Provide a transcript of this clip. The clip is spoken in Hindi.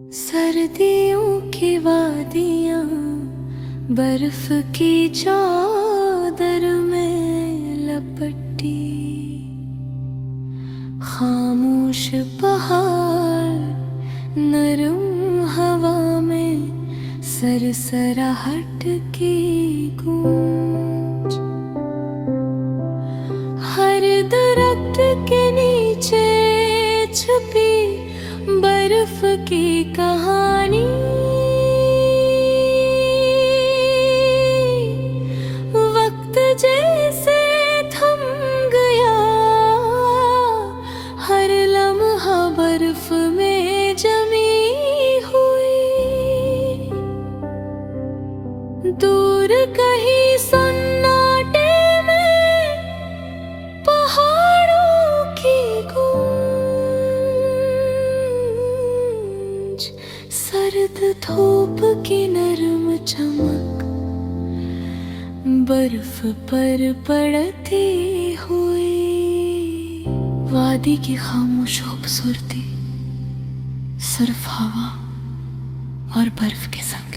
सर्दियों की वादियां बर्फ की चादर में लपटी, खामोश पहाड़ नरम हवा में सरसराहट की गूंज। हर दरख्त के नीचे छुपी बर्फ की कहानी, वक्त जैसे थम गया, हर लम्हा बर्फ में जमी हुई। दूर कहीं सन्नाटे में पहाड़ों की गूंज, सर्द धूप की नरम चमक बर्फ पर पड़ती हुई। वादी की खामोश खूबसूरती सिर्फ हवा और बर्फ के संग।